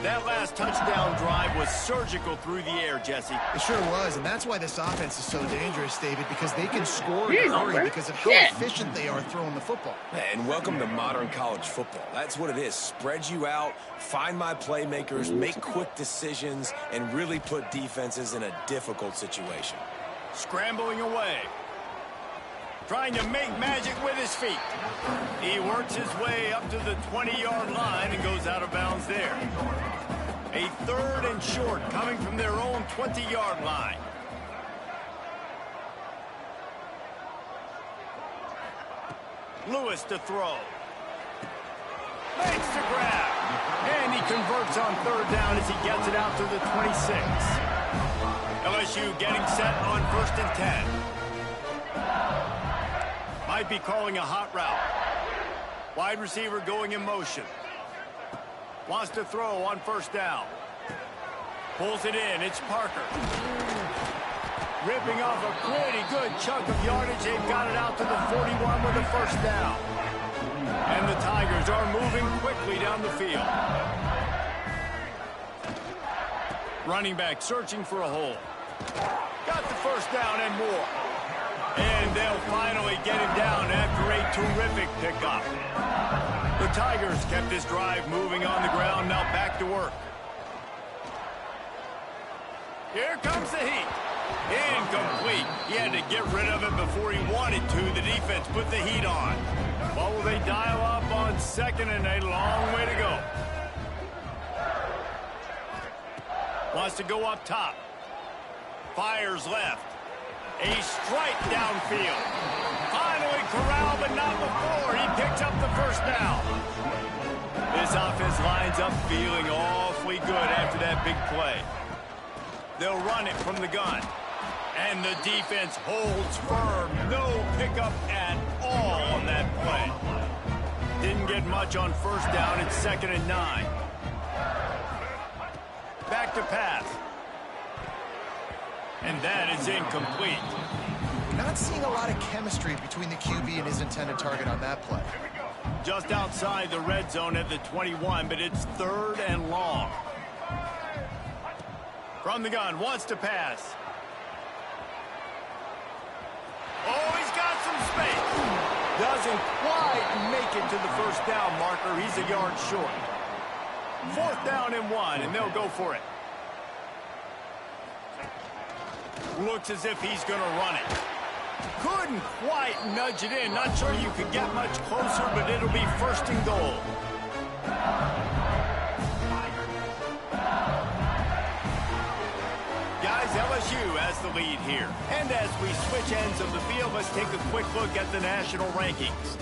That last touchdown drive was surgical through the air, Jesse. It sure was, and that's why this offense is so dangerous, David, because they can score in a hurry because of how efficient they are throwing the football. And welcome to modern college football. That's what it is. Spread you out, find my playmakers, make quick decisions, and really put defenses in a difficult situation. Scrambling away. Trying to make magic with his feet. He works his way up to the 20-yard line and goes out of bounds there. A 3rd and short coming from their own 20-yard line. Lewis to throw. Makes the grab. And he converts on 3rd down as he gets it out to the 26. LSU getting set on 1st and 10. Might be calling a hot route. Wide receiver going in motion. Wants to throw on 1st down. Pulls it in. It's Parker. Ripping off a pretty good chunk of yardage. They've got it out to the 41 with a first down. And the Tigers are moving quickly down the field. Running back searching for a hole. Got the first down and more. And they'll finally get him down after a terrific pickup. The Tigers kept this drive moving on the ground. Now back to work. Here comes the heat. Incomplete. He had to get rid of it before he wanted to. The defense put the heat on. What will they dial up on second and a long way to go? Wants to go up top. Fires left. A strike downfield. Finally corralled, but not before. He picks up the first down. This offense lines up feeling awfully good after that big play. They'll run it from the gun. And the defense holds firm. No pickup at all on that play. Didn't get much on first down. It's 2nd and 9. Back to pass. And that is incomplete. Not seeing a lot of chemistry between the QB and his intended target on that play. Just outside the red zone at the 21, but it's 3rd and long. From the gun, wants to pass. Oh, he's got some space. Doesn't quite make it to the first down marker. He's a yard short. 4th down and 1, and they'll go for it. Looks as if he's going to run it. Couldn't quite nudge it in. Not sure you could get much closer, but it'll be 1st and goal. Guys, LSU has the lead here. And as we switch ends of the field, let's take a quick look at the national rankings.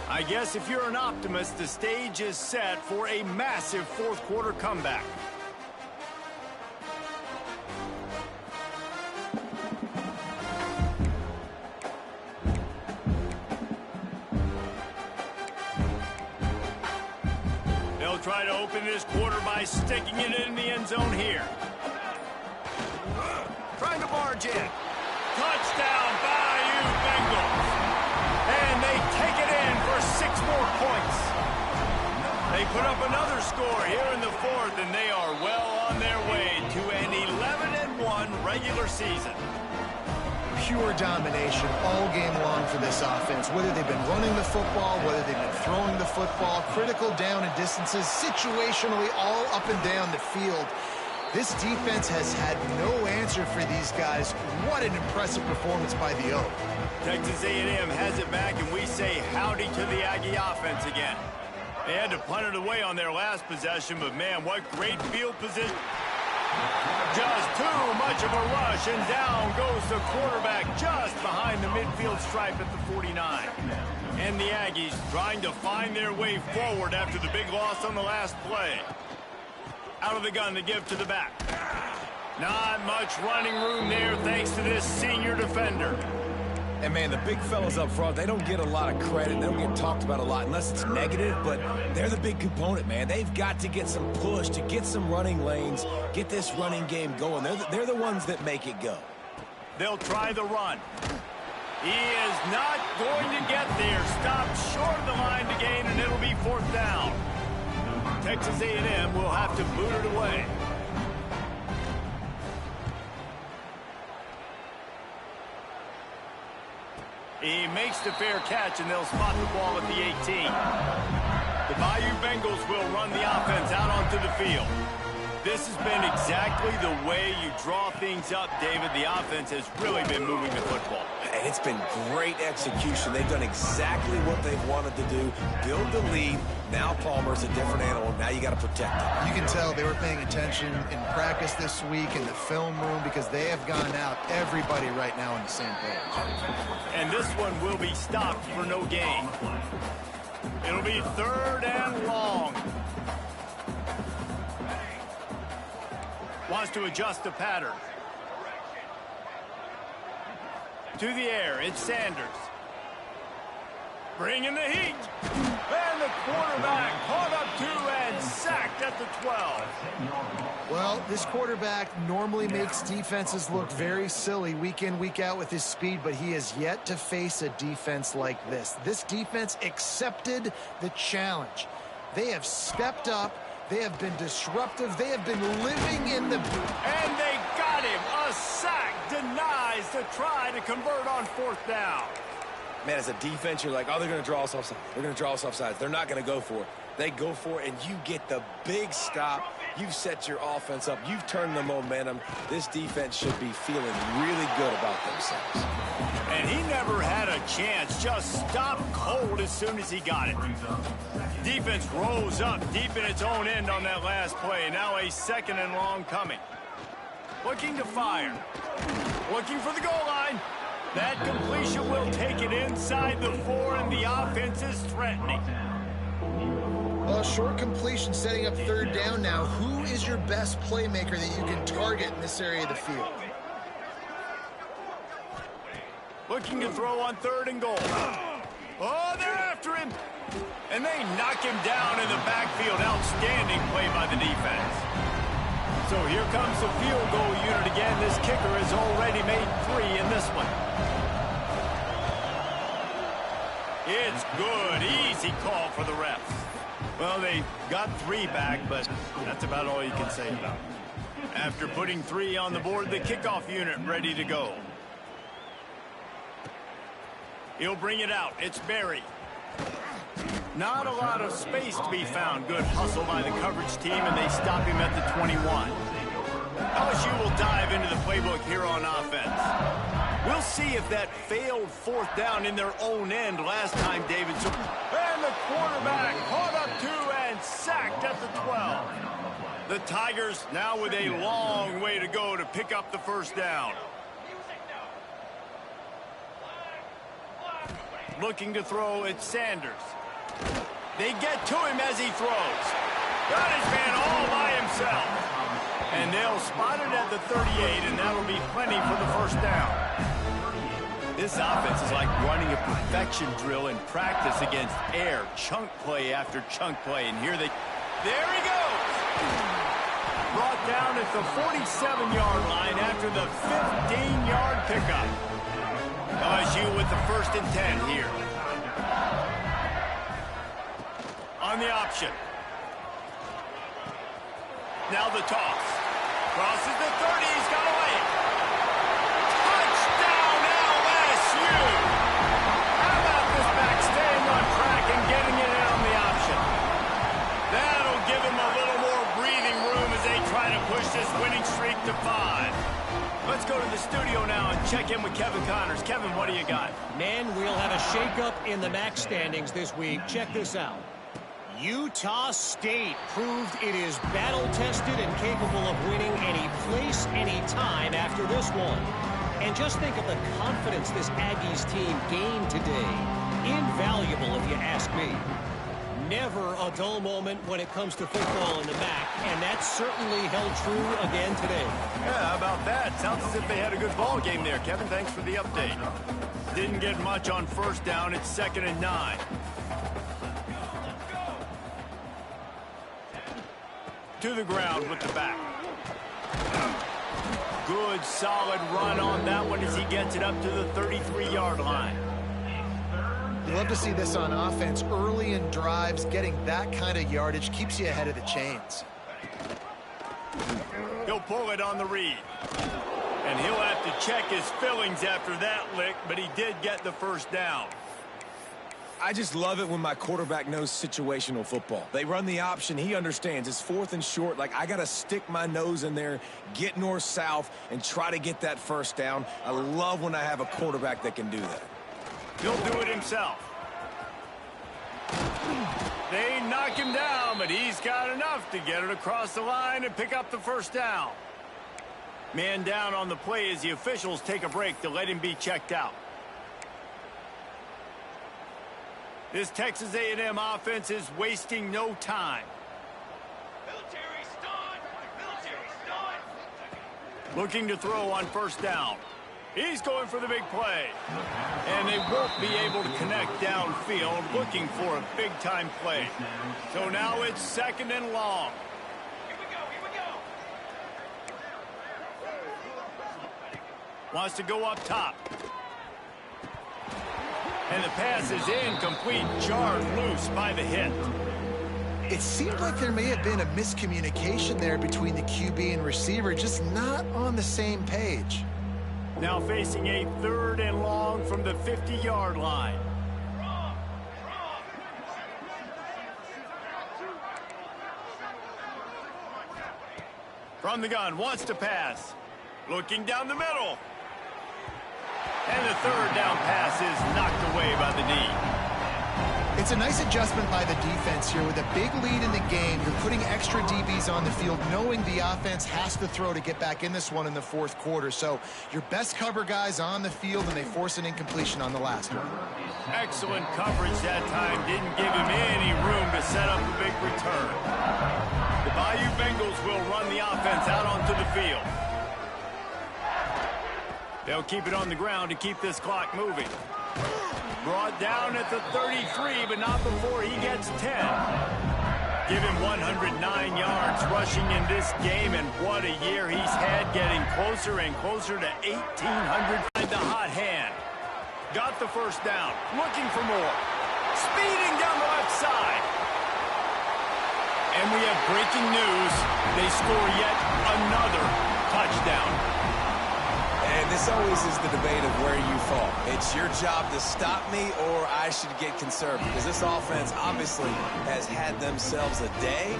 I guess if you're an optimist, the stage is set for a massive 4th quarter comeback. They'll try to open this quarter by sticking it in the end zone here. Trying to barge in. Touchdown, Bayou Bengals. And they take it in for 6 more points. They put up another score here in the 4th, and they are well on their way to an 11-1 regular season. Pure domination all game long for this offense. Whether they've been running the football, whether they've been throwing the football, critical down and distances, situationally all up and down the field. This defense has had no answer for these guys. What an impressive performance by the Oak. Texas A&M has it back, and we say howdy to the Aggie offense again. They had to punt it away on their last possession, but man, what great field position. Just too much of a rush, and down goes the quarterback just behind the midfield stripe at the 49. And the Aggies trying to find their way forward after the big loss on the last play. Out of the gun to give to the back. Not much running room there thanks to this senior defender. And, man, the big fellas up front, they don't get a lot of credit. They don't get talked about a lot unless it's negative, but they're the big component, man. They've got to get some push, to get some running lanes, get this running game going. They're the ones that make it go. They'll try the run. He is not going to get there. Stopped short of the line to gain, and it'll be 4th down. Texas A&M will have to boot it away. He makes the fair catch, and they'll spot the ball at the 18. The Bayou Bengals will run the offense out onto the field. This has been exactly the way you draw things up, David. The offense has really been moving the football. And it's been great execution. They've done exactly what they've wanted to do. Build the lead. Now Palmer's a different animal. Now you got to protect him. You can tell they were paying attention in practice this week in the film room because they have gone out, everybody right now on the same page. And this one will be stopped for no gain. It'll be 3rd and long. Wants to adjust the pattern. To the air, it's Sanders. Bringing the heat. And the quarterback caught up to and sacked at the 12. Well, this quarterback normally makes defenses look very silly week in, week out with his speed, but he has yet to face a defense like this. This defense accepted the challenge. They have stepped up. They have been disruptive. They have been living in the... And they got him. A sack denies the try to convert on 4th down. Man, as a defense, you're like, oh, they're going to draw us offside. They're going to draw us offside. They're not going to go for it. They go for it, and you get the big stop. You've set your offense up. You've turned the momentum. This defense should be feeling really good about themselves. And he never had a chance. Just stopped cold as soon as he got it. Defense rose up deep in its own end on that last play. Now a 2nd and long coming. Looking to fire. Looking for the goal line. That completion will take it inside the 4, and the offense is threatening. Well, short completion setting up 3rd down now. Who is your best playmaker that you can target in this area of the field? Looking to throw on 3rd and goal. Oh, they're after him. And they knock him down in the backfield. Outstanding play by the defense. So here comes the field goal unit again. This kicker has already made 3 in this one. It's good. Easy call for the refs. Well, they got 3 back, but that's about all you can say about it. After putting 3 on the board, the kickoff unit ready to go. He'll bring it out. It's Barry. Not a lot of space to be found. Good hustle by the coverage team, and they stop him at the 21. LSU will dive into the playbook here on offense. We'll see if that failed 4th down in their own end last time, David. And the quarterback caught up to and sacked at the 12. The Tigers now with a long way to go to pick up the 1st down. Looking to throw, it's Sanders. They get to him as he throws. Got his man all by himself. And they'll spot it at the 38, and that'll be plenty for the 1st down. This offense is like running a perfection drill in practice against air. Chunk play after chunk play, and here they... There he goes! Brought down at the 47-yard line after the 15-yard pickup. LSU with the 1st and 10 here. On the option. Now the toss. Crosses the 30. He's got away. Touchdown LSU. How about this back staying on track and getting it in on the option? That'll give him a little more breathing room as they try to push this winning streak to 5. Let's go to the studio now and check in with Kevin Connors. Kevin, what do you got? Man, we'll have a shakeup in the MAC standings this week. Check this out. Utah State proved it is battle-tested and capable of winning any place, any time after this one. And just think of the confidence this Aggies team gained today. Invaluable, if you ask me. Never a dull moment when it comes to football in the MAC, and that certainly held true again today. Yeah, how about that? Sounds as if they had a good ball game there. Kevin, thanks for the update. Didn't get much on 1st down. It's 2nd and 9. To the ground with the back. Good, solid run on that one as he gets it up to the 33-yard line. You love to see this on offense. Early in drives, getting that kind of yardage keeps you ahead of the chains. He'll pull it on the read. And he'll have to check his fillings after that lick, but he did get the 1st down. I just love it when my quarterback knows situational football. They run the option. He understands. It's 4th and short. Like, I got to stick my nose in there, get north-south, and try to get that 1st down. I love when I have a quarterback that can do that. He'll do it himself. They knock him down, but he's got enough to get it across the line and pick up the 1st down. Man down on the play as the officials take a break to let him be checked out. This Texas A&M offense is wasting no time. Looking to throw on 1st down. He's going for the big play. And they won't be able to connect downfield, looking for a big-time play. So now it's 2nd and long. Wants to go up top. And the pass is incomplete, jarred loose by the hit. It seemed like there may have been a miscommunication there between the QB and receiver, just not on the same page. Now facing a 3rd and long from the 50-yard line. From the gun, wants to pass. Looking down the middle. And the 3rd down pass is knocked away by the D. It's a nice adjustment by the defense here. With a big lead in the game, you're putting extra DBs on the field, knowing the offense has to throw to get back in this one in the 4th quarter. So your best cover guys on the field, and they force an incompletion on the last one. Excellent coverage that time. Didn't give him any room to set up a big return. The Bayou Bengals will run the offense out onto the field. They'll keep it on the ground to keep this clock moving. Brought down at the 33, but not before he gets 10. Give him 109 yards rushing in this game, and what a year he's had, getting closer and closer to 1,800. The hot hand. Got the 1st down. Looking for more. Speeding down the left side. And we have breaking news. They score yet another touchdown. And this always is the debate of where you fall. It's your job to stop me, or I should get conservative, because this offense obviously has had themselves a day,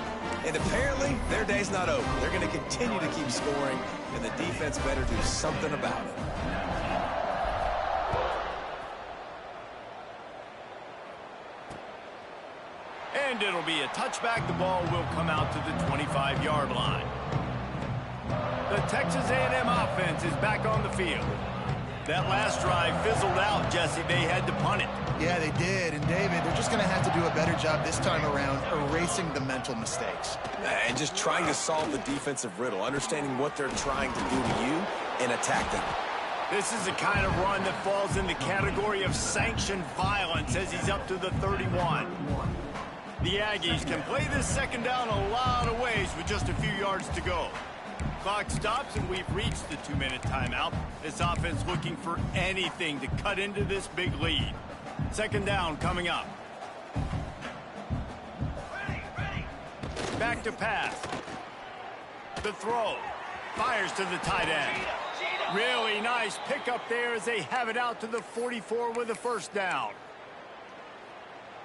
and apparently their day's not over. They're going to continue to keep scoring, and the defense better do something about it. And it'll be a touchback. The ball will come out to the 25-yard line. The Texas A&M offense is back on the field. That last drive fizzled out, Jesse. They had to punt it. Yeah, they did. And, David, they're just going to have to do a better job this time around erasing the mental mistakes. And just trying to solve the defensive riddle, understanding what they're trying to do to you and attack them. This is the kind of run that falls in the category of sanctioned violence as he's up to the 31. The Aggies can play this 2nd down a lot of ways with just a few yards to go. Clock stops, and we've reached the 2-minute timeout. This offense looking for anything to cut into this big lead. 2nd down coming up. Back to pass. The throw. Fires to the tight end. Really nice pickup there as they have it out to the 44 with a 1st down.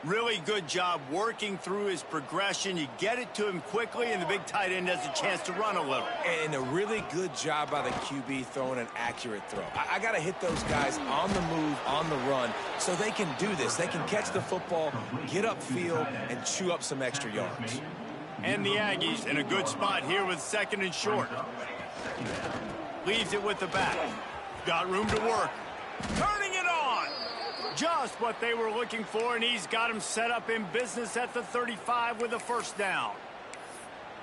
Really good job working through his progression. You get it to him quickly, and the big tight end has a chance to run a little. And a really good job by the QB throwing an accurate throw. I got to hit those guys on the move, on the run, so they can do this. They can catch the football, get upfield, and chew up some extra yards. And the Aggies in a good spot here with 2nd and short. Leaves it with the back. Got room to work. Turning it on. Just what they were looking for, and he's got him set up in business at the 35 with a 1st down.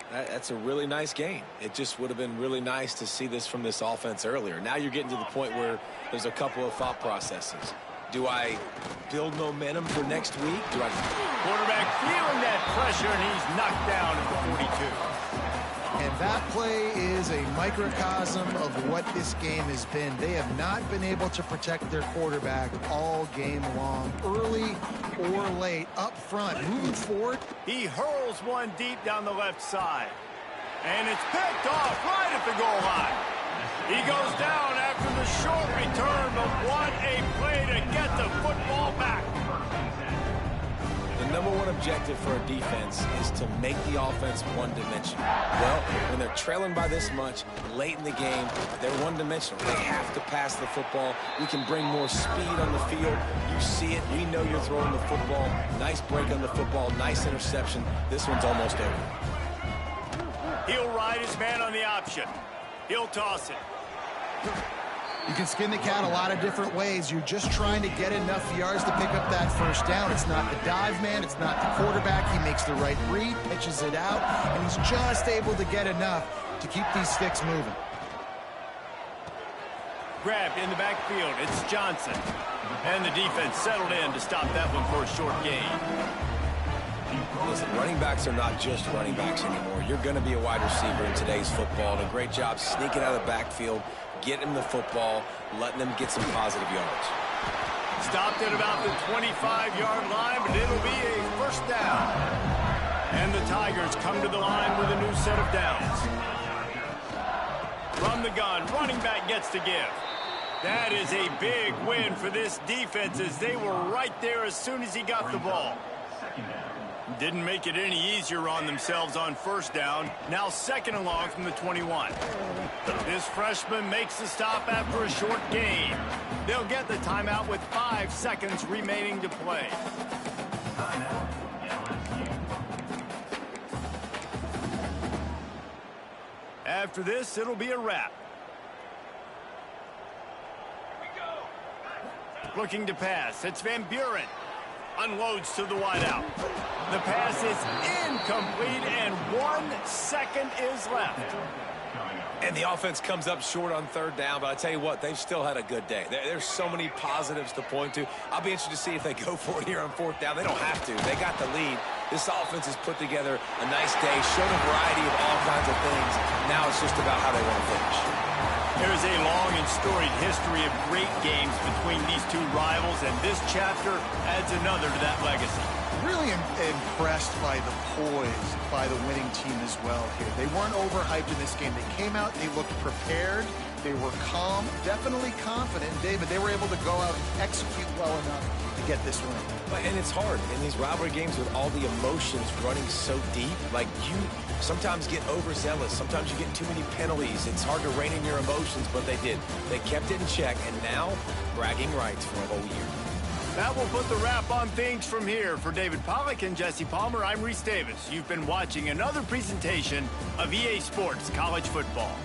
That's a really nice game. It just would have been really nice to see this from this offense earlier. Now you're getting to the point where there's a couple of thought processes. Do I build momentum for next week? Quarterback feeling that pressure, and he's knocked down at the 42. And that play is a microcosm of what this game has been. They have not been able to protect their quarterback all game long, early or late, up front, moving forward. He hurls one deep down the left side. And it's picked off right at the goal line. He goes down after the short return, but what a play to get the football back. The number one objective for a defense is to make the offense one-dimensional. Well, when they're trailing by this much, late in the game, they're one-dimensional. They have to pass the football. We can bring more speed on the field. You see it. We know you're throwing the football. Nice break on the football. Nice interception. This one's almost over. He'll ride his man on the option. He'll toss it. You can skin the cat a lot of different ways. You're just trying to get enough yards to pick up that 1st down. It's not the dive man. It's not the quarterback. He makes the right read, pitches it out, and he's just able to get enough to keep these sticks moving. Grabbed in the backfield. It's Johnson. And the defense settled in to stop that one for a short gain. Listen, running backs are not just running backs anymore. You're going to be a wide receiver in today's football. And a great job sneaking out of the backfield, getting him the football, letting them get some positive yards. Stopped at about the 25-yard line, but it'll be a first down. And the Tigers come to the line with a new set of downs. From the gun, running back gets to give. That is a big win for this defense as they were right there as soon as he got the ball. Didn't make it any easier on themselves on first down. Now second and long from the 21. This freshman makes the stop after a short gain. They'll get the timeout with 5 seconds remaining to play. After this, it'll be a wrap. Looking to pass. It's Van Buren. Unloads to the wideout. The pass is incomplete, and 1 second is left. And the offense comes up short on third down, but I tell you what, they've still had a good day. There's so many positives to point to. I'll be interested to see if they go for it here on fourth down. They don't have to. They got the lead. This offense has put together a nice day, showed a variety of all kinds of things. Now it's just about how they want to finish. There's a long and storied history of great games between these two rivals, and this chapter adds another to that legacy. Really impressed by the poise by the winning team as well here. They weren't overhyped in this game. They came out, they looked prepared, they were calm, definitely confident. David, they were able to go out and execute well enough to get this win. And it's hard in these rivalry games with all the emotions running so deep. Like, you sometimes get overzealous. Sometimes you get too many penalties. It's hard to rein in your emotions, but they did. They kept it in check, and now bragging rights for a whole year. That will put the wrap on things from here. For David Pollack and Jesse Palmer, I'm Reese Davis. You've been watching another presentation of EA Sports College Football.